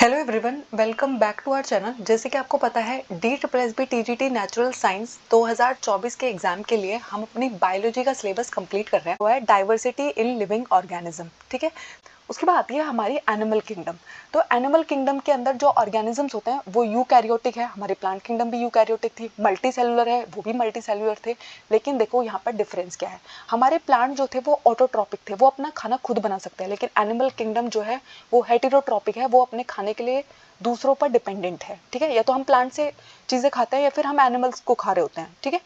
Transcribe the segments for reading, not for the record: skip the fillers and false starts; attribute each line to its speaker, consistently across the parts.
Speaker 1: Hello everyone, welcome back to our channel. जैसे कि आपको पता है DSSB TGT नेचुरल साइंस 2024 के एग्जाम के लिए हम अपनी बायोलॉजी का सिलेबस कंप्लीट कर रहे हैं। वो है डाइवर्सिटी इन लिविंग ऑर्गेनिज्म। ठीक है, उसके बाद आती है हमारी एनिमल किंगडम। तो एनिमल किंगडम के अंदर जो ऑर्गेनिजम्स होते हैं वो यूकैरियोटिक है। हमारी प्लांट किंगडम भी यूकैरियोटिक थी। मल्टी सेलुलर है, वो भी मल्टी सेलुलर थे। लेकिन देखो यहाँ पर डिफरेंस क्या है। हमारे प्लांट जो थे वो ऑटोट्रॉपिक थे, वो अपना खाना खुद बना सकते हैं। लेकिन एनिमल किंगडम जो है वो हेटेरोट्रॉपिक है, वो अपने खाने के लिए दूसरों पर डिपेंडेंट है। ठीक है, या तो हम प्लांट से चीज़ें खाते हैं या फिर हम एनिमल्स को खा रहे होते हैं। ठीक है,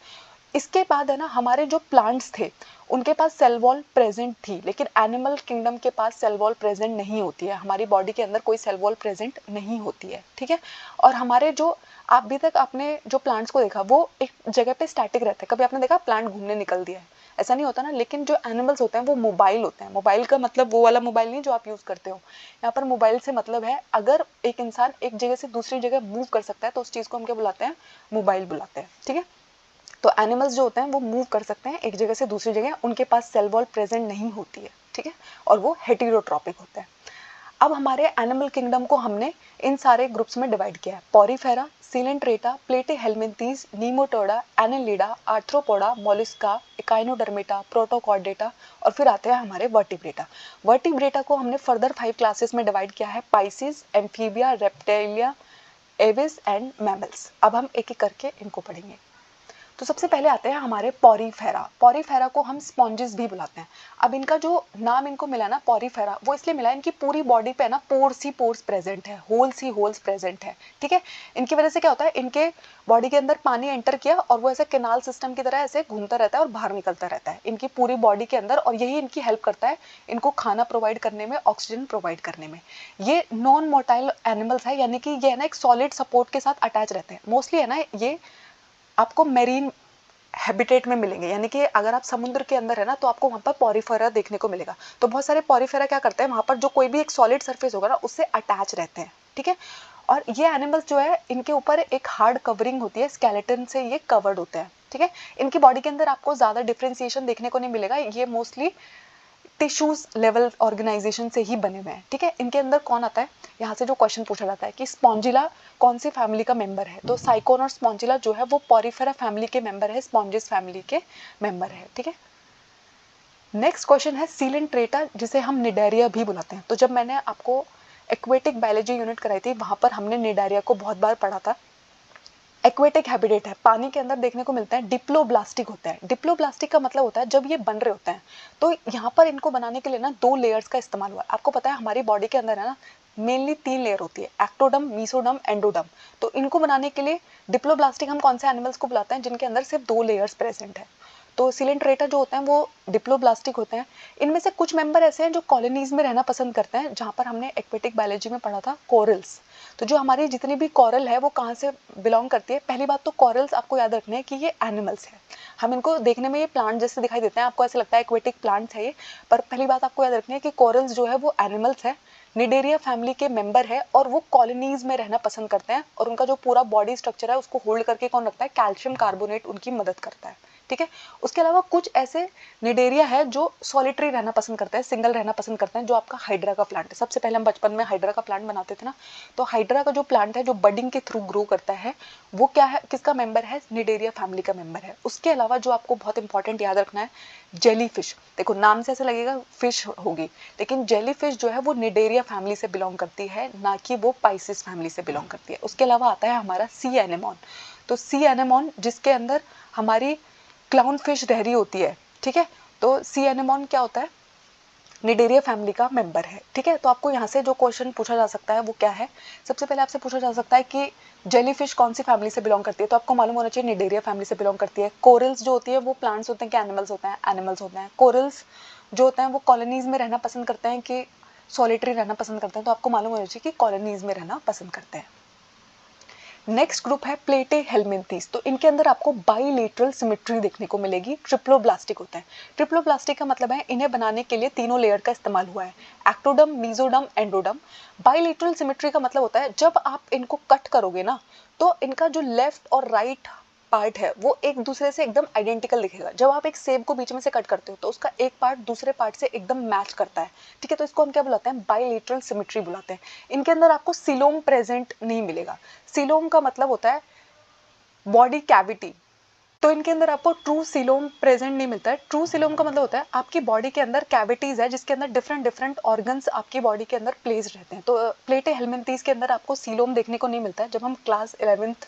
Speaker 1: इसके बाद है ना, हमारे जो प्लांट्स थे उनके पास सेल वॉल प्रेजेंट थी, लेकिन एनिमल किंगडम के पास सेल वॉल प्रेजेंट नहीं होती है। हमारी बॉडी के अंदर कोई सेल वॉल प्रेजेंट नहीं होती है। ठीक है, और हमारे जो अभी तक आपने जो प्लांट्स को देखा वो एक जगह पे स्टैटिक रहते हैं। कभी आपने देखा प्लांट घूमने निकल दिया है, ऐसा नहीं होता ना। लेकिन जो एनिमल्स होते हैं वो मोबाइल होते हैं। मोबाइल का मतलब वो वाला मोबाइल नहीं जो आप यूज़ करते हो। यहाँ पर मोबाइल से मतलब है अगर एक इंसान एक जगह से दूसरी जगह मूव कर सकता है तो उस चीज़ को हम क्या बुलाते हैं, मोबाइल बुलाते हैं। ठीक है, तो एनिमल्स जो होते हैं वो मूव कर सकते हैं एक जगह से दूसरी जगह, उनके पास सेल वॉल प्रेजेंट नहीं होती है। ठीक है, और वो हेटेरोट्रॉपिक होते हैं। अब हमारे एनिमल किंगडम को हमने इन सारे ग्रुप्स में डिवाइड किया है। Porifera, Coelenterata, Platyhelminthes, Nematoda, Annelida, Arthropoda, Mollusca, Echinodermata, Protochordata, और फिर आते हैं हमारे वर्टिब्रेटा। वर्टिब्रेटा को हमने फर्दर 5 क्लासेस में डिवाइड किया है: Pisces, Amphibia, Reptilia, Aves and mammals. अब हम एक एक करके इनको पढ़ेंगे। तो सबसे पहले आते हैं हमारे पॉरीफेरा। पॉरीफेरा को हम स्पॉन्जेस भी बुलाते हैं। अब इनका जो नाम इनको मिला ना पॉरीफेरा, वो इसलिए मिला इनकी पूरी बॉडी पे ना पोर्स ही पोर्स प्रेजेंट है, होल्स ही होल्स प्रेजेंट है। ठीक है, इनकी वजह से क्या होता है, इनके बॉडी के अंदर पानी एंटर किया और वो ऐसे कैनाल सिस्टम की तरह ऐसे घूमता रहता है और बाहर निकलता रहता है इनकी पूरी बॉडी के अंदर, और यही इनकी हेल्प करता है इनको खाना प्रोवाइड करने में, ऑक्सीजन प्रोवाइड करने में। ये नॉन मोटाइल एनिमल्स है, यानी कि ये है ना एक सॉलिड सपोर्ट के साथ अटैच रहते हैं। मोस्टली है ना ये आपको मेरीन हैबिटेट में मिलेंगे, यानी कि अगर आप समुद्र के अंदर है ना तो आपको वहाँ पर पॉरीफेरा देखने को मिलेगा। तो बहुत सारे पॉरीफेरा क्या करते हैं, वहाँ पर जो कोई भी एक सॉलिड सरफेस होगा ना उससे अटैच रहते हैं। ठीक है, और ये एनिमल्स जो है इनके ऊपर एक हार्ड कवरिंग होती है, स्केलेटन से ये कवर्ड होते हैं। ठीक है, इनकी बॉडी के अंदर आपको ज़्यादा डिफ्रेंसिएशन देखने को नहीं मिलेगा, ये मोस्टली टिश्यूज लेवल ऑर्गेनाइजेशन से ही बने हुए हैं। ठीक है, इनके अंदर कौन आता है, यहाँ से जो क्वेश्चन पूछा जाता है कि स्पॉन्जिला कौन सी फैमिली का मेंबर है, तो साइकोन और स्पॉन्जिला जो है वो पॉरीफेरा फैमिली के मेंबर है, स्पॉन्जिस फैमिली के मेंबर है। ठीक है, नेक्स्ट क्वेश्चन है सीलेंट्रेटा, जिसे हम निडेरिया भी बुलाते हैं। तो जब मैंने आपको एक्वेटिक बायोलॉजी यूनिट कराई थी वहां पर हमने निडेरिया को बहुत बार पढ़ा था। एक्वेटिक हैबिटेट है, पानी के अंदर देखने को मिलता है। डिप्लोब्लास्टिक होता है। डिप्लोब्लास्टिक का मतलब होता है जब ये बन रहे होते हैं तो यहाँ पर इनको बनाने के लिए ना 2 लेयर्स का इस्तेमाल हुआ है। आपको पता है हमारी बॉडी के अंदर है ना मेनली 3 लेयर होती है, एक्टोडम, मीसोडम, एंडोडम। तो इनको बनाने के लिए डिप्लोब्लास्टिक हम कौन से एनिमल्स को बुलाते हैं जिनके अंदर सिर्फ 2 लेयर्स प्रेजेंट है। तो सिलेंट्रेटा जो होते हैं वो डिप्लोब्लास्टिक होते हैं। इनमें से कुछ मेंबर ऐसे हैं जो कॉलोनीज में रहना पसंद करते हैं, जहाँ पर हमने एक्वेटिक बायोलॉजी में पढ़ा था कोरल्स। तो जो हमारी जितनी भी कॉरल है वो कहाँ से बिलोंग करती है। पहली बात तो कॉरल्स आपको याद रखना है कि ये एनिमल्स है। हम इनको देखने में ये प्लांट जैसे दिखाई देते हैं, आपको ऐसा लगता है एक्वेटिक प्लांट्स है ये, पर पहली बात आपको याद रखनी है कि कॉरल्स जो है वो एनिमल्स है, निडेरिया फैमिली के मेंबर है, और वो कॉलोनीज में रहना पसंद करते हैं। और उनका जो पूरा बॉडी स्ट्रक्चर है उसको होल्ड करके कौन रखता है, कैल्शियम कार्बोनेट उनकी मदद करता है। ठीक है, उसके अलावा कुछ ऐसे निडेरिया है जो सॉलिटरी रहना पसंद करते हैं, सिंगल रहना पसंद करते हैं, जो आपका हाइड्रा का प्लांट है। सबसे पहले हम बचपन में हाइड्रा का प्लांट बनाते थे ना, तो हाइड्रा का जो प्लांट है जो बडिंग के थ्रू ग्रो करता है वो क्या है, किसका मेंबर है, निडेरिया फैमिली का मेंबर है। उसके अलावा जो आपको बहुत इंपॉर्टेंट याद रखना है, जेली फिश। देखो नाम से ऐसा लगेगा फिश होगी, लेकिन जेली फिश जो है वो निडेरिया फैमिली से बिलोंग करती है, ना कि वो पाइसिस फैमिली से बिलोंग करती है। उसके अलावा आता है हमारा सी एनेमोन। तो सी एनेमोन जिसके अंदर हमारी क्लाउन फिश रह रही होती है। ठीक है, तो सी एनेमोन क्या होता है, निडेरिया फैमिली का मेंबर है। ठीक है, तो आपको यहाँ से जो क्वेश्चन पूछा जा सकता है वो क्या है, सबसे पहले आपसे पूछा जा सकता है कि जेलीफिश कौन सी फैमिली से बिलोंग करती है, तो आपको मालूम होना चाहिए निडेरिया फैमिली से बिलोंग करती है। कोरल्स जो होती है वो प्लांट्स होते हैं कि एनिमल्स होते हैं, एनिमल्स होते हैं। कोरल्स जो होते हैं वो कॉलोनीज में रहना पसंद करते हैं कि सॉलिटरी रहना पसंद करते हैं, तो आपको मालूम होना चाहिए कि कॉलोनीज में रहना पसंद करते हैं। नेक्स्ट ग्रुप है प्लेटीहेल्मिंथीज। तो इनके अंदर आपको बाइलेटरल सिमेट्री देखने को मिलेगी, ट्रिप्लोब्लास्टिक होता है। ट्रिप्लोब्लास्टिक का मतलब है इन्हें बनाने के लिए तीनों लेयर का इस्तेमाल हुआ है, एक्टोडम, मीजोडम, एंडोडम। बाइलेटरल सिमेट्री का मतलब होता है जब आप इनको कट करोगे ना तो इनका जो लेफ्ट और राइट पार्ट है वो एक दूसरे से एकदम आइडेंटिकल दिखेगा। जब आप एक सेब को बीच में से कट करते हो तो उसका एक पार्ट दूसरे पार्ट से एकदम मैच करता है, ठीक है। तो इसको हम क्या बुलाते हैं, बाइलेटरल सिमेट्री बुलाते हैं। इनके अंदर आपको सीलोम प्रेजेंट नहीं मिलेगा। सीलोम का मतलब होता है बॉडी कैविटी, तो इनके अंदर आपको ट्रू सीलोम प्रेजेंट नहीं मिलता है। ट्रू सीलोम का मतलब होता है आपकी बॉडी के अंदर कैविटीज है जिसके अंदर डिफरेंट डिफरेंट ऑर्गन्स आपकी बॉडी के अंदर प्लेस्ड रहते हैं। तो प्लेटे हेलमिंथीज के अंदर आपको सीलोम देखने को नहीं मिलता है। जब हम क्लास 11th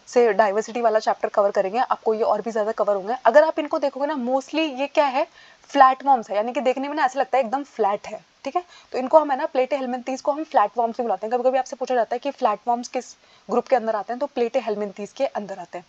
Speaker 1: से डाइवर्सिटी वाला चैप्टर कवर करेंगे आपको ये और भी ज़्यादा कवर होंगे। अगर आप इनको देखोगे ना, मोस्टली ये क्या है, फ्लैट वॉर्म्स है, यानी कि देखने में ना ऐसा लगता है एकदम फ्लैट है, ठीक है। तो इनको हम है ना प्लेटे हेलमिंथीज को हम फ्लैट वॉर्म्स भी बुलाते हैं। कभी कभी आपसे पूछा जाता है कि फ्लैट वॉर्म्स किस ग्रुप के अंदर आते हैं, तो प्लेटे हेलमिंथीज के अंदर आते हैं।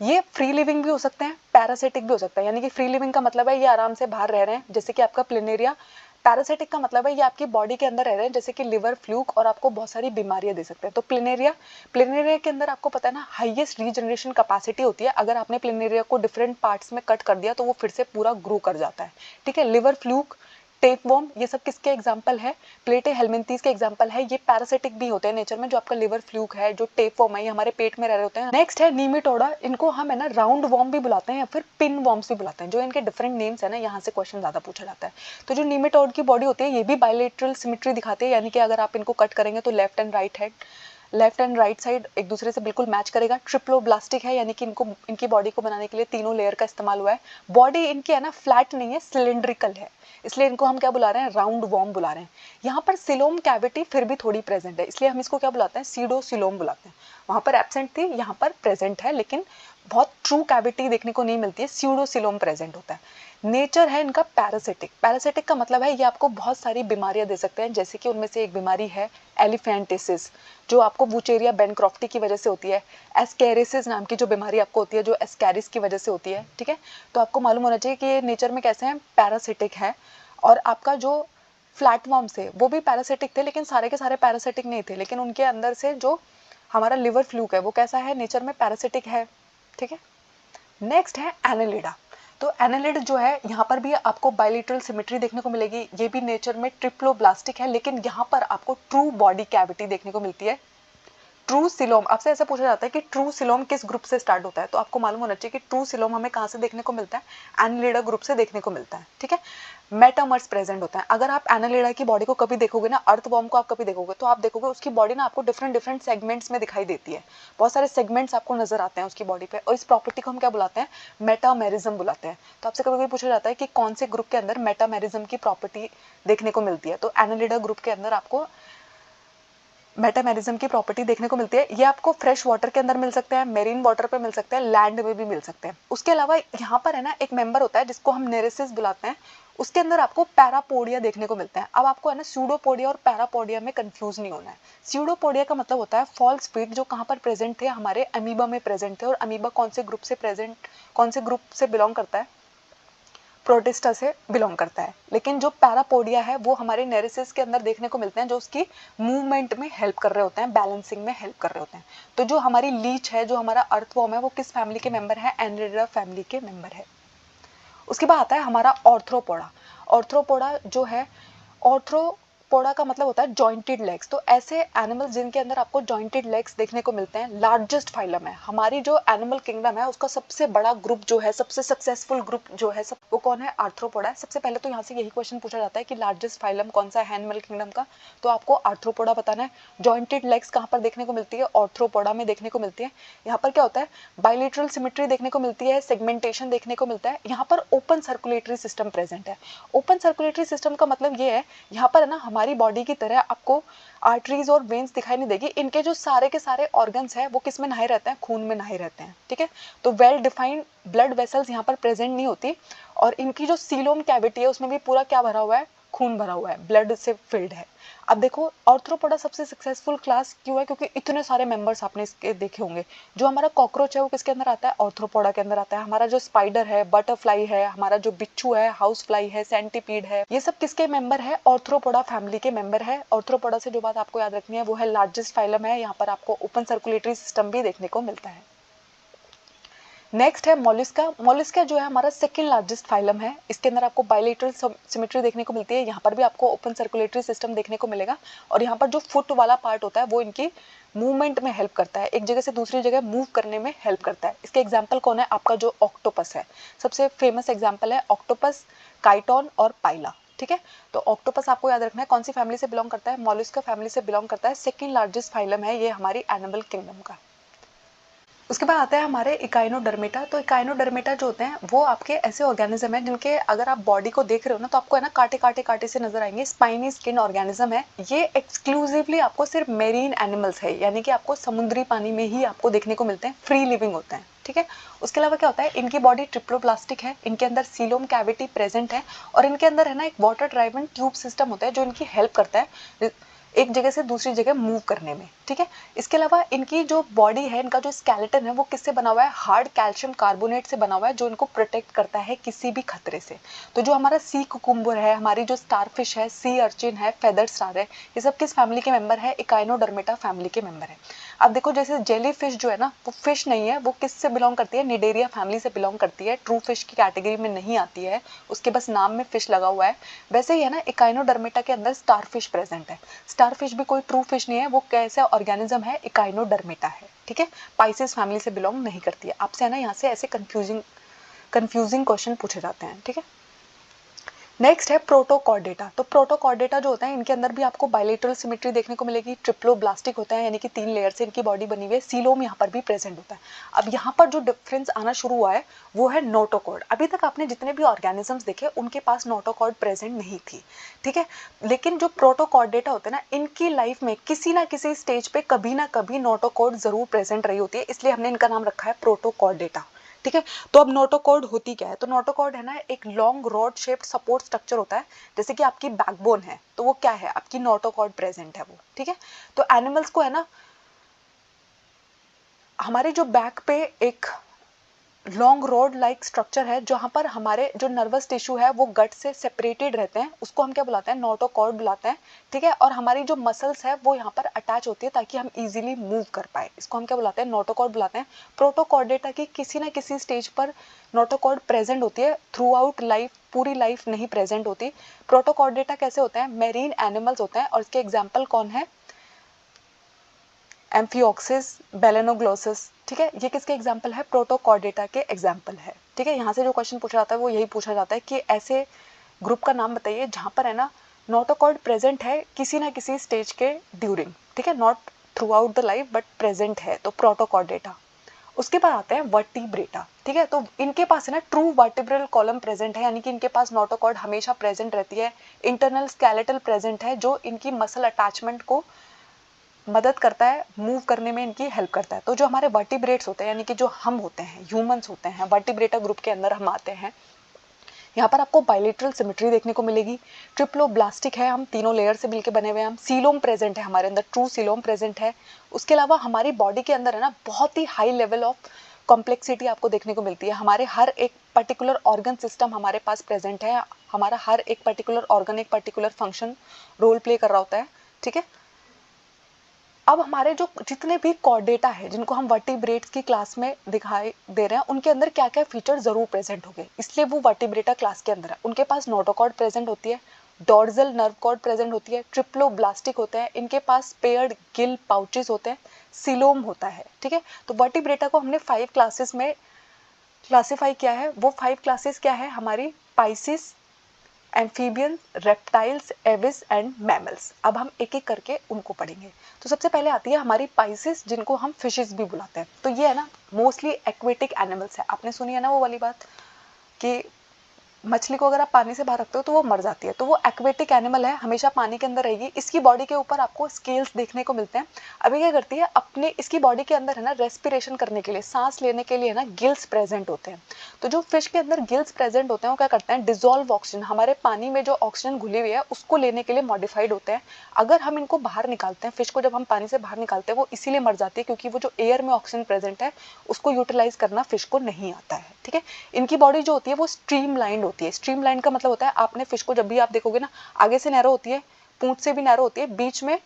Speaker 1: ये फ्री लिविंग भी हो सकते हैं, पैरासिटिक भी हो सकता है। यानी कि फ्री लिविंग का मतलब है ये आराम से बाहर रह रहे हैं, जैसे कि आपका प्लेनेरिया। पैरासिटिक का मतलब है ये आपकी बॉडी के अंदर रह रहे हैं, जैसे कि लिवर, फ्लूक, और आपको बहुत सारी बीमारियां दे सकते हैं। तो प्लेनेरिया के अंदर आपको पता है ना हाईएस्ट रीजनरेशन कैपेसिटी होती है। अगर आपने प्लेनेरिया को डिफरेंट पार्ट्स में कट कर दिया तो वो फिर से पूरा ग्रो कर जाता है, ठीक है। लिवर, फ्लूक, टेपवर्म, ये सब किसके एग्जाम्पल है, प्लेटे हेलमिंथीज के एग्जाम्पल है। ये पैरासिटिक भी होते हैं नेचर में। जो आपका लिवर, फ्लूक है, जो टेपवर्म है, ये हमारे पेट में रह रहे होते हैं। नेक्स्ट है नीमेटोडा। इनको हम है ना राउंड वर्म भी बुलाते हैं या फिर पिन वर्म्स भी बुलाते हैं। जो इनके डिफरेंट नेम्स है ना, यहाँ से क्वेश्चन ज्यादा पूछा जाता है। तो जो नीमेटोड की बॉडी होती है ये भी बायलेटरल सिमेट्री दिखाती है, यानी कि अगर आप इनको कट करेंगे तो लेफ्ट एंड राइट साइड एक दूसरे से बिल्कुल मैच करेगा। ट्रिप्लोब्लास्टिक है, यानी कि इनकी बॉडी को बनाने के लिए तीनों लेयर का इस्तेमाल हुआ है। बॉडी इनकी है ना फ्लैट नहीं है, सिलिंड्रिकल है, इसलिए इनको हम क्या बुला रहे हैं, राउंड वॉर्म बुला रहे हैं। यहाँ पर सिलोम कैविटी फिर भी थोड़ी प्रेजेंट है, इसलिए हम इसको क्या बुलाते हैं, सीडोसिलोम बुलाते हैं। वहाँ पर एब्सेंट थी, यहाँ पर प्रेजेंट है, लेकिन बहुत ट्रू कैविटी देखने को नहीं मिलती है, सीडोसिलोम प्रेजेंट होता है। नेचर है इनका पैरासिटिक। पैरासिटिक का मतलब है ये आपको बहुत सारी बीमारियां दे सकते हैं, जैसे कि उनमें से एक बीमारी है एलिफेंटिसिस, जो आपको वुचेरिया बेनक्रॉफ्टी की वजह से होती है। एस्केरिसिस नाम की जो बीमारी आपको होती है, जो एस्कैरिस की वजह से होती है, ठीक है। तो आपको मालूम होना चाहिए कि ये नेचर में कैसे हैं, पैरासिटिक है। और आपका जो फ्लैटवर्म्स थे वो भी पैरासिटिक थे, लेकिन सारे के सारे पैरासिटिक नहीं थे, लेकिन उनके अंदर से जो हमारा लिवर फ्लूक है वो कैसा है, नेचर में पैरासिटिक है, ठीक है। नेक्स्ट है एनालिडा। तो एनालिड जो है यहाँ पर भी आपको बायलेटरल सिमेट्री देखने को मिलेगी। ये भी नेचर में ट्रिप्लोब्लास्टिक है, लेकिन यहाँ पर आपको ट्रू बॉडी कैविटी देखने को मिलती है। ट्रू सिलोम, आपसे ऐसा पूछा जाता है कि ट्रू सिलोम किस ग्रुप से स्टार्ट होता है, तो आपको मालूम होना चाहिए कि ट्रू सिलोम हमें कहाँ से देखने को मिलता है, एनालिडा ग्रुप से देखने को मिलता है, ठीक है। मेटामर्स प्रेजेंट होता है। अगर आप एनालिडा की बॉडी को कभी देखोगे ना, अर्थवॉर्म को आप कभी देखोगे तो आप देखोगे उसकी बॉडी ना आपको डिफरेंट सेगमेंट्स में दिखाई देती है। बहुत सारे सेगमेंट्स आपको नजर आते हैं उसकी बॉडी पे, और इस प्रॉपर्टी को हम क्या बुलाते हैं, मेटामेरिज्म बुलाते हैं। तो आपसे कभी कभी पूछा जाता है कि कौन से ग्रुप के अंदर मेटामेरिज्म की प्रॉपर्टी देखने को मिलती है, तो एनालिडा ग्रुप के अंदर आपको मेटामेरिज्म की प्रॉपर्टी देखने को मिलती है। ये आपको फ्रेश वाटर के अंदर मिल सकते हैं, मेरीन वाटर पे मिल सकते हैं, लैंड में भी मिल सकते हैं। उसके अलावा यहाँ पर है ना एक मेंबर होता है जिसको हम नेरेसिस बुलाते हैं, उसके अंदर आपको पैरापोडिया देखने को मिलते हैं। अब आपको है ना सूडोपोडिया और पैरापोडिया में कंफ्यूज नहीं होना है। सूडोपोडिया का मतलब होता है फॉल स्पीड, जो कहाँ पर प्रेजेंट थे, हमारे अमीबा में प्रेजेंट थे। और अमीबा कौन से ग्रुप से बिलोंग करता है, प्रोटिस्टा से बिलोंग करता है। लेकिन जो पैरापोडिया है वो हमारे नेरेसिस के अंदर देखने को मिलते हैं, जो उसकी मूवमेंट में हेल्प कर रहे होते हैं, बैलेंसिंग में हेल्प कर रहे होते हैं। तो जो हमारी लीच है, जो हमारा अर्थवॉर्म है, वो किस फैमिली के मेंबर है, एनरिडा फैमिली के मेंबर है। उसके बाद आता है हमारा ऑर्थ्रोपोडा। ऑर्थ्रोपोडा जो है, ऑर्थ्रोपोडा का मतलब होता है जॉइंटेड लेग्स। तो ऐसे एनिमल्स जिनके अंदर आपको जॉइंटेड लेग्स देखने को मिलते हैं, लार्जेस्ट फाइलम है। हमारी जो एनिमल किंगडम है उसका सबसे बड़ा ग्रुप जो है, सबसे सक्सेसफुल ग्रुप जो है वो कौन है, आर्थ्रोपोडा है। सबसे पहले तो यहाँ से यही क्वेश्चन पूछा जाता है कि लार्जेस्ट फाइलम कौन सा है एनिमल किंगडम का, तो आपको आर्थ्रोपोडा बताना है। जॉइंटेड लेग्स कहाँ पर देखने को मिलती है, ऑर्थ्रोपोडा में देखने को मिलती है। यहाँ पर क्या होता है, बायलेटरल सिमेट्री देखने को मिलती है, सेगमेंटेशन देखने को मिलता है। यहाँ पर ओपन सर्कुलेटरी सिस्टम प्रेजेंट है। ओपन सर्कुलेटरी सिस्टम का मतलब ये है, यहाँ पर है ना हमारी बॉडी की तरह आपको आर्टरीज और वेन्स दिखाई नहीं देगी। इनके जो सारे के सारे ऑर्गन्स हैं वो किस में नहाए रहते हैं, खून में नहाए रहते हैं, ठीक है। तो वेल डिफाइंड ब्लड वेसल्स यहाँ पर प्रेजेंट नहीं होती। और इनकी जो सीलोम कैविटी है उसमें भी पूरा क्या भरा हुआ है, खून भरा हुआ है, ब्लड से फिल्ड है। अब देखो ऑर्थ्रोपोडा सबसे सक्सेसफुल क्लास क्यों है, क्योंकि इतने सारे मेंबर्स आपने इसके देखे होंगे। जो हमारा कॉकरोच है वो किसके अंदर आता है, ऑर्थ्रोपोडा के अंदर आता है। हमारा जो स्पाइडर है, बटरफ्लाई है, हमारा जो बिच्छू है, हाउस फ्लाई है, सेंटीपीड है, ये सब किसके मेंबर है, ऑर्थ्रोपोडा फैमिली के मेंबर है। ऑर्थ्रोपोडा से जो बात आपको याद रखनी है वो है लार्जेस्ट फाइलम है। यहाँ पर आपको ओपन सर्कुलेटरी सिस्टम भी देखने को मिलता है। नेक्स्ट है मोलिस्का। मोलिस्का जो है हमारा सेकंड लार्जेस्ट फाइलम है। इसके अंदर आपको बायलेटरल सिमेट्री देखने को मिलती है। यहाँ पर भी आपको ओपन सर्कुलेटरी सिस्टम देखने को मिलेगा और यहाँ पर जो फुट वाला पार्ट होता है वो इनकी मूवमेंट में हेल्प करता है, एक जगह से दूसरी जगह मूव करने में हेल्प करता है। इसके एग्जाम्पल कौन है? आपका जो ऑक्टोपस है, सबसे फेमस एग्जाम्पल है ऑक्टोपस, काइटोन और पाइला। ठीक है, तो ऑक्टोपस आपको याद रखना है कौन सी फैमिली से बिलोंग करता है? मोलस्का फैमिली से बिलोंग करता है। सेकंड लार्जेस्ट फाइलम है ये हमारी एनिमल किंगडम का। उसके बाद आता है हमारे इकाइनोडर्मेटा। तो इकाइनोडर्मेटा जो होते हैं वो आपके ऐसे ऑर्गेनिज्म हैं जिनके अगर आप बॉडी को देख रहे हो ना तो आपको है ना कांटे कांटे कांटे से नजर आएंगे। स्पाइनी स्किन ऑर्गेनिज्म है ये। एक्सक्लूसिवली आपको सिर्फ मेरीन एनिमल्स है, यानी कि आपको समुद्री पानी में ही आपको देखने को मिलते हैं, फ्री लिविंग होते हैं। ठीक है, उसके अलावा क्या होता है, इनकी बॉडी ट्रिप्लोप्लास्टिक है, इनके अंदर सीलोम कैविटी प्रेजेंट है और इनके अंदर है ना एक वाटर ड्राइवन ट्यूब सिस्टम होता है जो इनकी हेल्प करता है एक जगह से दूसरी जगह मूव करने में। ठीक है, इसके अलावा इनकी जो बॉडी है, इनका जो स्केलेटन है वो किससे बना हुआ है? हार्ड कैल्शियम कार्बोनेट से बना हुआ है जो इनको प्रोटेक्ट करता है किसी भी खतरे से। तो जो हमारा सी कुकुम्बर है, हमारी जो स्टारफिश है, सी अर्चिन है, फेदर स्टार है, ये सब किस फैमिली के मेंबर है? इकाइनोडर्मेटा फैमिली के मेंबर है। अब देखो जैसे जेली फिश जो है ना वो फिश नहीं है, वो किससे बिलोंग करती है? निडेरिया फैमिली से बिलोंग करती है, ट्रू फिश की कैटेगरी में नहीं आती है, उसके बस नाम में फिश लगा हुआ है। वैसे ही है ना इकाइनोडर्मेटा के अंदर स्टारफिश प्रेजेंट है। स्टारफिश भी कोई ट्रू फिश नहीं है, वो कैसा ऑर्गेनिज्म है? इकाइनोडर्मेटा है। ठीक है, पाइसेस फैमिली से बिलोंग नहीं करती है। आपसे है ना यहाँ से ऐसे कंफ्यूजिंग क्वेश्चन पूछे जाते हैं। ठीक है, नेक्स्ट है प्रोटोकॉर्डेटा। तो प्रोटोकॉर्डेटा जो होता है इनके अंदर भी आपको बायलेटरल सिमेट्री देखने को मिलेगी। ट्रिप्लोब्लास्टिक होता है, यानी कि 3 लेयर से इनकी बॉडी बनी हुई है। सीलोम यहाँ पर भी प्रेजेंट होता है। अब यहाँ पर जो डिफरेंस आना शुरू हुआ है वो है नोटोकॉर्ड। अभी तक आपने जितने भी ऑर्गेनिजम्स देखे उनके पास नोटोकॉर्ड प्रेजेंट नहीं थी। ठीक है, लेकिन जो प्रोटोकॉर्डेटा होते हैं ना इनकी लाइफ में किसी ना किसी स्टेज पे कभी ना कभी नोटोकॉर्ड जरूर प्रेजेंट रही होती है, इसलिए हमने इनका नाम रखा है प्रोटोकॉर्डेटा। ठीक है, तो अब नोटोकॉर्ड होती क्या है? तो नोटोकॉर्ड है ना एक long rod shaped support structure होता है, जैसे कि आपकी बैकबोन है तो वो क्या है? आपकी नोटोकॉर्ड प्रेजेंट है वो। ठीक है, तो एनिमल्स को है ना हमारे जो बैक पे एक लॉन्ग रोड लाइक स्ट्रक्चर है जहां पर हमारे जो नर्वस टिश्यू है वो गट से सेपरेटेड रहते हैं, उसको हम क्या बुलाते हैं? नोटोकॉर्ड बुलाते हैं। ठीक है, और हमारी जो मसल्स है वो यहाँ पर अटैच होती है ताकि हम इजीली मूव कर पाए, इसको हम क्या बुलाते हैं? नोटोकॉर्ड बुलाते हैं। प्रोटोकॉर्डेटा की किसी ना किसी स्टेज पर नोटोकॉर्ड प्रेजेंट होती है, थ्रू आउट लाइफ, पूरी लाइफ नहीं प्रेजेंट होती। प्रोटोकॉर्डेटा कैसे होते हैं? मेरीन एनिमल्स होते हैं और इसके एग्जाम्पल कौन है? एम्फियोक्सिस, बेलेनोग्लोसिस। ठीक है, ये किसके एग्जाम्पल है? प्रोटोकॉर्डेटा के एग्जाम्पल है। ठीक है, यहाँ से जो क्वेश्चन पूछा जाता है वो यही पूछा जाता है कि ऐसे ग्रुप का नाम बताइए जहाँ पर है ना नोटोकॉर्ड प्रेजेंट है किसी ना किसी स्टेज के ड्यूरिंग। ठीक है, not through out the life but present है, तो प्रोटोकॉर्डेटा। उसके बाद आते हैं वर्टिब्रेटा। ठीक है, तो इनके पास है ना ट्रू वर्टिब्रल कॉलम प्रेजेंट है, यानी कि इनके पास नोटोकॉर्ड हमेशा प्रेजेंट रहती है। इंटरनल स्केलेटल प्रेजेंट है जो इनकी मसल अटैचमेंट को मदद करता है, मूव करने में इनकी हेल्प करता है। तो जो हमारे वर्टिब्रेट्स होते हैं, यानी कि जो हम होते हैं, ह्यूमंस होते हैं, वर्टिब्रेटा ग्रुप के अंदर हम आते हैं। यहाँ पर आपको बायलेटरल सिमेट्री देखने को मिलेगी। ट्रिप्लोब्लास्टिक है, हम तीनों लेयर से मिलकर बने हुए हैं। हम सीलोम प्रेजेंट है हमारे अंदर, ट्रू सीलोम प्रेजेंट है। उसके अलावा हमारी बॉडी के अंदर है ना बहुत ही हाई लेवल ऑफ कॉम्प्लेक्सिटी आपको देखने को मिलती है। हमारे हर एक पर्टिकुलर ऑर्गन सिस्टम हमारे पास प्रेजेंट है। हमारा हर एक पर्टिकुलर ऑर्गन एक पर्टिकुलर फंक्शन रोल प्ले कर रहा होता है। ठीक है, अब हमारे जो जितने भी कॉर्डेटा है जिनको हम वर्टिब्रेट्स की क्लास में दिखाई दे रहे हैं उनके अंदर क्या क्या फीचर जरूर प्रेजेंट होंगे, इसलिए वो वर्टिब्रेटा क्लास के अंदर है। उनके पास नोटोकॉर्ड प्रेजेंट होती है, डॉर्जल नर्व कॉर्ड प्रेजेंट होती है, ट्रिप्लोब्लास्टिक होते हैं, इनके पास पेयर्ड गिल पाउचेस होते हैं, सिलोम होता है। ठीक है, तो वर्टिब्रेटा को हमने 5 क्लासेस में क्लासीफाई किया है। वो 5 क्लासेस क्या है हमारी? Pisces, amphibians, reptiles, Aves and mammals. अब हम एक एक करके उनको पढ़ेंगे। तो सबसे पहले आती है हमारी पाइसिस, जिनको हम फिशेस भी बुलाते हैं। तो ये है ना मोस्टली एक्वेटिक एनिमल्स है। आपने सुनी है ना वो वाली बात कि मछली को अगर आप पानी से बाहर रखते हो तो वो मर जाती है, तो वो एक्वेटिक एनिमल है, हमेशा पानी के अंदर रहेगी। इसकी बॉडी के ऊपर आपको स्केल्स देखने को मिलते हैं। अभी क्या करती है, अपने इसकी बॉडी के अंदर है ना रेस्पिरेशन करने के लिए, सांस लेने के लिए है ना गिल्स प्रेजेंट होते हैं। तो जो फिश के अंदर गिल्स प्रेजेंट होते हैं वो क्या करते हैं? डिजोल्व ऑक्सीजन, हमारे पानी में जो ऑक्सीजन घुली हुई है उसको लेने के लिए मॉडिफाइड होते हैं। अगर हम इनको बाहर निकालते हैं, फिश को जब हम पानी से बाहर निकालते हैं वो इसीलिए मर जाती है क्योंकि वो जो एयर में ऑक्सीजन प्रेजेंट है उसको यूटिलाइज करना फिश को नहीं आता है। ठीक है, इनकी बॉडी जो होती है वो स्ट्रीमलाइंड होती है। स्ट्रीमलाइंड का मतलब होता है, आपने फिश को जब भी आप देखोगे ना आगे से नैरो होती है, पूंछ से भी नैरो होती है, बीच में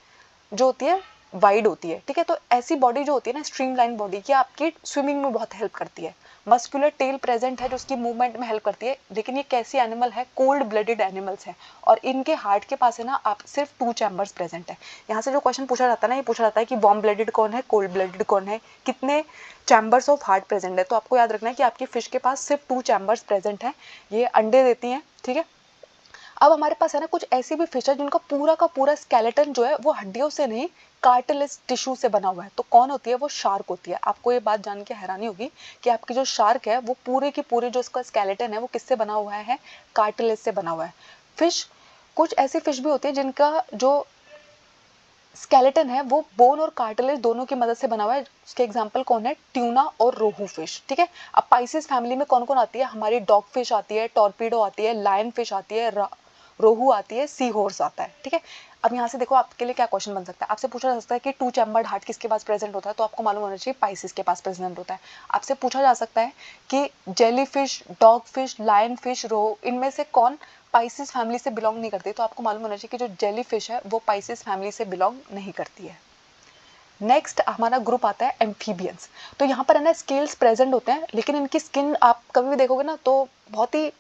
Speaker 1: जो होती है वाइड होती है, ठीक है। तो ऐसी बॉडी जो होती है ना, स्ट्रीमलाइन बॉडी, ये आपकी स्विमिंग में बहुत हेल्प करती है। मस्कुलर टेल प्रेजेंट है जो उसकी मूवमेंट में हेल्प करती है। लेकिन ये कैसी एनिमल है, कोल्ड ब्लडेड एनिमल्स है, और इनके हार्ट के पास है ना आप सिर्फ 2 चैम्बर्स प्रेजेंट है। यहाँ से जो क्वेश्चन पूछा जाता है ना, ये पूछा जाता है कि वार्म ब्लडेड कौन है, कोल्ड ब्लडेड कौन है, कितने चैम्बर्स ऑफ हार्ट प्रेजेंट है। तो आपको याद रखना है कि आपकी फिश के पास सिर्फ 2 चैम्बर्स प्रेजेंट है, ये अंडे देती हैं, ठीक है। अब हमारे पास है ना कुछ ऐसी भी फिश है जिनका पूरा का पूरा स्केलेटन जो है वो हड्डियों से नहीं, कार्टिलेज टिश्यू से बना हुआ है। तो कौन होती है, वो शार्क होती है। आपको ये बात जान के हैरानी होगी कि आपकी जो शार्क है वो पूरे की पूरे जो उसका स्केलेटन है वो किससे बना हुआ है, कार्टिलेज से बना हुआ है। फिश, कुछ ऐसी फिश भी होती है जिनका जो स्केलेटन है वो बोन और कार्टिलेज दोनों की मदद से बना हुआ है। उसके एग्जांपल कौन है, ट्यूना और रोहू फिश, ठीक है। अब पाइसेस फैमिली में कौन कौन आती है, हमारी डॉग फिश आती है, टॉर्पीडो आती है, लायन फिश आती है, रोहू आती है, सी हॉर्स आता है, ठीक है। अब यहाँ से देखो आपके लिए क्या क्वेश्चन बन सकता है, आपसे पूछा जा सकता है कि 2 चैम्बर्ड हार्ट किसके पास प्रेजेंट होता है, तो आपको मालूम होना चाहिए पाइसेस के पास प्रेजेंट होता है। आपसे पूछा जा सकता है कि jelly fish, dog fish, lion fish, rohu, इनमें से कौन पाइसेस फैमिली से बिलोंग नहीं करती, तो आपको मालूम होना चाहिए कि जो जेली फिश है वो पाइसेस फैमिली से बिलोंग नहीं करती है। नेक्स्ट हमारा ग्रुप आता है एम्फीबियंस। तो यहाँ पर है ना स्केल्स प्रेजेंट होते हैं, लेकिन इनकी स्किन आप कभी भी देखोगे ना तो बहुत ही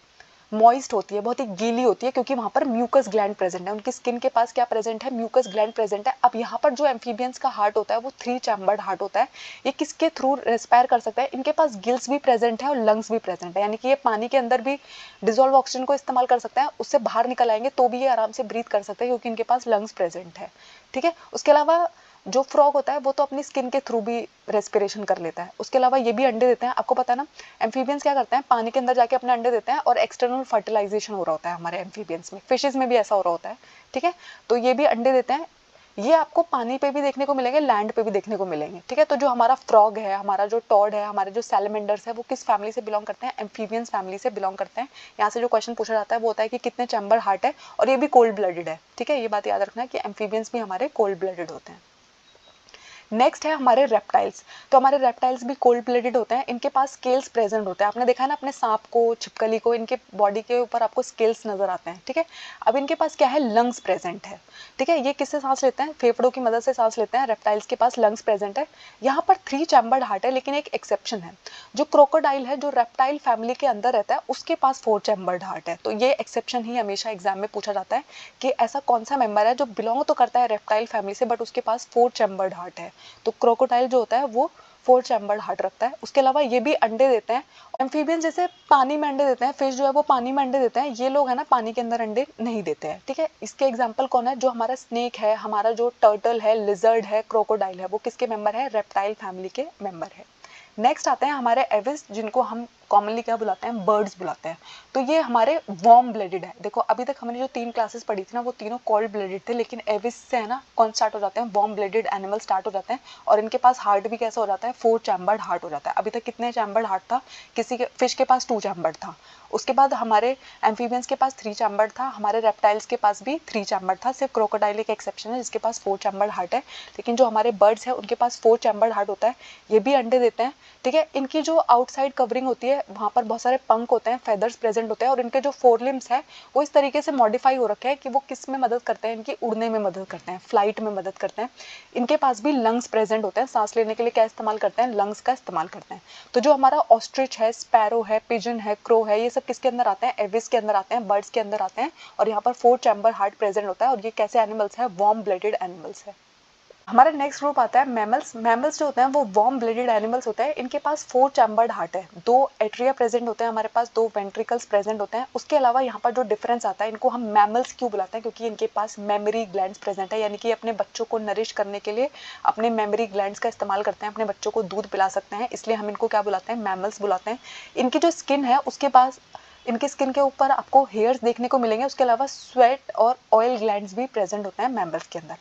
Speaker 1: मॉइस्ट होती है, बहुत ही गीली होती है, क्योंकि वहाँ पर म्यूकस ग्लैंड प्रेजेंट है। उनकी स्किन के पास क्या प्रेजेंट है, म्यूकस ग्लैंड प्रेजेंट है। अब यहाँ पर जो एम्फीबियंस का हार्ट होता है वो 3 चैम्बर्ड हार्ट होता है। ये किसके थ्रू रेस्पायर कर सकता है, इनके पास गिल्स भी प्रेजेंट है और लंग्स भी प्रेजेंट है, यानी कि ये पानी के अंदर भी डिजोल्व ऑक्सीजन को इस्तेमाल कर सकते हैं, उससे बाहर निकल आएंगे तो भी ये आराम से ब्रीथ कर सकते हैं क्योंकि इनके पास लंग्स प्रेजेंट है, ठीक है। उसके अलावा जो फ्रॉग होता है वो तो अपनी स्किन के थ्रू भी रेस्पिरेशन कर लेता है। उसके अलावा ये भी अंडे देते हैं। आपको पता है ना एम्फीबियंस क्या करते हैं, पानी के अंदर जाके अपने अंडे देते हैं और एक्सटर्नल फर्टिलाइजेशन हो रहा होता है हमारे एम्फीबियंस में, फिशेज में भी ऐसा हो रहा होता है, ठीक है। तो ये भी अंडे देते हैं। ये आपको पानी पे भी देखने को मिलेंगे, लैंड पे भी देखने को मिलेंगे, ठीक है। तो जो हमारा फ्रॉग है, हमारा जो टॉड है, हमारे जो सैलमेंडर्स है, वो किस फैमिली से बिलोंग करते हैं, एम्फीबियंस फैमिली से बिलोंग करते हैं। यहाँ से जो क्वेश्चन पूछा जाता है वो होता है कि कितने चैम्बर हार्ट है, और ये भी कोल्ड ब्लडेड है, ठीक है। ये बात याद रखना है कि एम्फीबियंस भी हमारे कोल्ड ब्लडेड होते हैं। नेक्स्ट है हमारे रेप्टाइल्स। तो हमारे रेप्टाइल्स भी कोल्ड ब्लडेड होते हैं, इनके पास स्केल्स प्रेजेंट होते हैं। आपने देखा है ना अपने सांप को, छिपकली को, इनके बॉडी के ऊपर आपको स्केल्स नजर आते हैं, ठीक है। अब इनके पास क्या है, लंग्स प्रेजेंट है, ठीक है। ये किससे सांस लेते हैं, फेफड़ों की मदद से सांस लेते हैं। रेप्टाइल्स के पास लंग्स प्रेजेंट है। यहाँ पर 3 चैम्बर्ड हार्ट है, लेकिन एक एक्सेप्शन है। जो क्रोकोडाइल है, जो रेप्टाइल फैमिली के अंदर रहता है, उसके पास 4 चैम्बर्ड हार्ट है। तो ये एक्सेप्शन ही हमेशा एग्जाम में पूछा जाता है कि ऐसा कौन सा मेंबर है जो बिलोंग तो करता है रेप्टाइल फैमिली से बट उसके पास 4 चैम्बर्ड हार्ट है। तो क्रोकोडाइल जो होता है वो 4 चैम्बर्ड हार्ट रखता है। उसके अलावा ये भी अंडे देते हैं। एम्फीबियन जैसे पानी में अंडे देते हैं, फिश जो है वो पानी में अंडे देते हैं, ये लोग है ना पानी के अंदर अंडे नहीं देते हैं, ठीक है। इसके एग्जाम्पल कौन है, जो हमारा स्नेक है, हमारा जो टर्टल है, लिजर्ड है, क्रोकोडाइल है, वो किसके मेंबर है, रेप्टाइल फैमिली के मेंबर है। नेक्स्ट आते हैं हमारे एविस, जिनको हम कॉमनली क्या बुलाते हैं, बर्ड्स बुलाते हैं। तो ये हमारे वार्म ब्लडेड है। देखो अभी तक हमने जो 3 क्लासेस पढ़ी थी ना वो तीनों कोल्ड ब्लडेड थे, लेकिन एविस से है ना कौन स्टार्ट हो जाते हैं, वार्म ब्लडेड एनिमल स्टार्ट हो जाते हैं। और इनके पास हार्ट भी कैसा हो जाता है, 4 चैम्बर्ड हार्ट हो जाता है। अभी तक कितने चैम्बर्ड हार्ट था, किसी के फिश के पास 2 चैम्बर्ड था। उसके बाद हमारे एम्फीबियंस के पास 3 चैम्बर्ड था, हमारे रेप्टाइल्स के पास भी 3 चैम्बर्ड था। सिर्फ क्रोकोडाइल एक एक्सेप्शन है जिसके पास 4 चैम्बर्ड हार्ट है, लेकिन जो हमारे बर्ड्स है उनके पास 4 चैम्बर्ड हार्ट होता है। ये भी अंडे देते हैं, ठीक है। इनकी जो आउटसाइड कवरिंग होती है वहाँ पर बहुत सारे पंख होते हैं, फेदर्स प्रेजेंट होते हैं, और इनके जो 4 लिम्स है वो इस तरीके से मॉडिफाई हो रखे हैं कि वो किस में मदद करते हैं, इनकी उड़ने में मदद करते हैं, फ्लाइट में मदद करते हैं। इनके पास भी लंग्स प्रेजेंट होते हैं, सांस लेने के लिए क्या इस्तेमाल करते हैं, लंग्स का इस्तेमाल करते हैं। तो जो हमारा ऑस्ट्रिच है, स्पैरो है, पिजन है, क्रो है, ये सब किसके अंदर आते हैं, एविस के अंदर आते हैं, बर्ड्स के अंदर आते हैं। और यहाँ पर 4 चैम्बर हार्ट प्रेजेंट होता है, और ये कैसे एनिमल्स है, वार्म ब्लडेड एनिमल्स है। हमारा नेक्स्ट ग्रुप आता है मैमल्स। मैमल्स जो होते हैं वो वार्म ब्लडेड एनिमल्स होते हैं। इनके पास 4 चैम्बर्ड हार्ट है, 2 एट्रिया प्रेजेंट होते हैं हमारे पास, 2 वेंट्रिकल्स प्रेजेंट होते हैं। उसके अलावा यहाँ पर जो डिफरेंस आता है, इनको हम मैमल्स क्यों बुलाते हैं, क्योंकि इनके पास मेमोरी ग्लैंड्स प्रेजेंट है, यानी कि अपने बच्चों को नरिश करने के लिए अपने मेमोरी ग्लैंड्स का इस्तेमाल करते हैं, अपने बच्चों को दूध पिला सकते हैं, इसलिए हम इनको क्या बुलाते हैं, मैमल्स बुलाते हैं। इनकी जो स्किन है उसके पास, इनकी स्किन के ऊपर आपको हेयर्स देखने को मिलेंगे। उसके अलावा स्वेट और ऑयल ग्लैंड्स भी प्रेजेंट होते हैं मैमल्स के अंदर।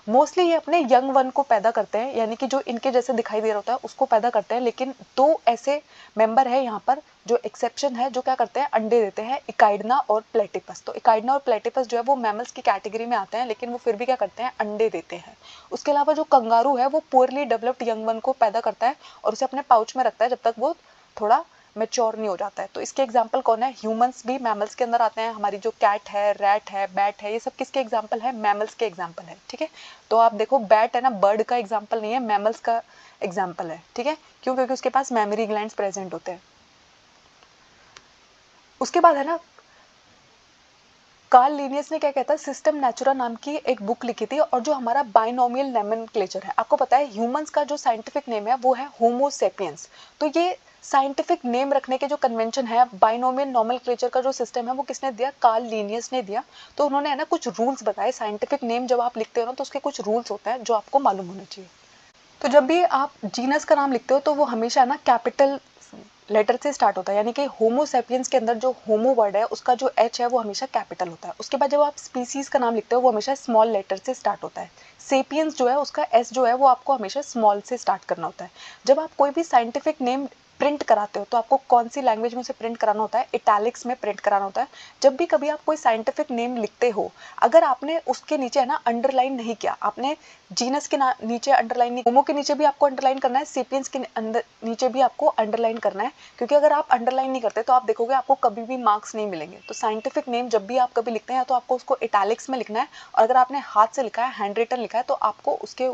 Speaker 1: मोस्टली ये अपने यंग वन को पैदा करते हैं, यानी कि जो इनके जैसे दिखाई दे रहा होता है उसको पैदा करते हैं। लेकिन 2 ऐसे मेंबर है यहाँ पर जो एक्सेप्शन है, जो क्या करते हैं, अंडे देते हैं, इकाइडना और प्लेटिपस। तो इकाइडना और प्लेटिपस जो है वो मैमल्स की कैटेगरी में आते हैं, लेकिन वो फिर भी क्या करते हैं, अंडे देते हैं। उसके अलावा जो कंगारू है वो पुअरली डेवलप्ड यंग वन को पैदा करता है और उसे अपने पाउच में रखता है जब तक वो थोड़ा मैच्योर नहीं हो जाता है। तो इसके एग्जाम्पल कौन है? ह्यूमंस भी मैमल्स के अंदर आते हैं। हमारी जो कैट है, रैट है, बैट है, ये सब किसके एग्जाम्पल है? मैमल्स के एग्जाम्पल है। ठीक है, तो आप देखो बैट है ना, बर्ड का एग्जाम्पल नहीं है, मैमल्स का एग्जाम्पल है। ठीक है, क्यों? क्योंकि उसके पास मेमोरी ग्लैंड्स प्रेजेंट होते हैं। उसके बाद है ना, कार्ल लिनियस ने क्या कहता है, सिस्टम नेचुरा नाम की एक बुक लिखी थी, और जो हमारा बाइनोमियल नोमेनक्लेचर है, आपको पता है ह्यूमंस का जो साइंटिफिक नेम है वो है होमो सेपियंस। तो ये साइंटिफिक नेम रखने के जो कन्वेंशन है, बाइनोमियल नोमेनक्लेचर का जो सिस्टम है, वो किसने दिया? कार्ल लिनियस ने दिया। तो उन्होंने है ना कुछ रूल्स बताए। साइंटिफिक नेम जब आप लिखते हो ना, तो उसके कुछ रूल्स होते हैं जो आपको मालूम होने चाहिए। तो जब भी आप जीनस का नाम लिखते हो तो वो हमेशा ना कैपिटल लेटर से स्टार्ट होता है, यानी कि होमो सेपियंस के अंदर जो होमो वर्ड है उसका जो एच है वो हमेशा कैपिटल होता है। उसके बाद जब आप स्पीसीज का नाम लिखते हो वो हमेशा स्मॉल लेटर से स्टार्ट होता है। सेपियंस जो है उसका एस जो है वो आपको हमेशा स्मॉल से स्टार्ट करना होता है। जब आप कोई भी साइंटिफिक नेम प्रिंट कराते हो तो आपको कौन सी लैंग्वेज में उसे प्रिंट कराना होता है? इटैलिक्स में प्रिंट कराना होता है। जब भी कभी आप कोई साइंटिफिक नेम लिखते हो, अगर आपने उसके नीचे है ना अंडरलाइन नहीं किया, आपने जीनस के नीचे अंडरलाइन नहीं, होमो के नीचे भी आपको अंडरलाइन करना है, सेपियंस के अंदर नीचे भी आपको अंडरलाइन करना है, क्योंकि अगर आप अंडरलाइन नहीं करते तो आप देखोगे आपको कभी भी मार्क्स नहीं मिलेंगे। तो साइंटिफिक नेम जब भी आप कभी लिखते हैं तो आपको उसको इटैलिक्स में लिखना है, और अगर आपने हाथ से लिखा है, हैंड रिटन लिखा है, तो आपको उसके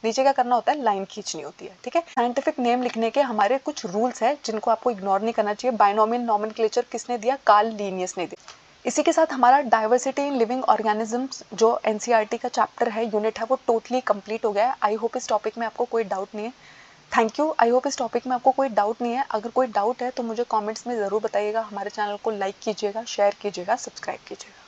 Speaker 1: नीचे क्या करना होता है? लाइन खींचनी होती है। ठीक है, साइंटिफिक नेम लिखने के हमारे कुछ रूल्स हैं जिनको आपको इग्नोर नहीं करना चाहिए। बाइनोमियल नोमेनक्लेचर किसने दिया? कार्ल लिनियस ने दिया। इसी के साथ हमारा डाइवर्सिटी इन लिविंग ऑर्गेनिजम्स जो एनसीईआरटी का चैप्टर है, यूनिट है, वो टोटली कंप्लीट हो गया है। आई होप इस टॉपिक में आपको कोई डाउट नहीं है। Thank you. आई होप इस टॉपिक में आपको कोई डाउट नहीं है। अगर कोई डाउट है तो मुझे कमेंट्स में ज़रूर बताइएगा। हमारे चैनल को लाइक कीजिएगा, शेयर कीजिएगा, सब्सक्राइब कीजिएगा।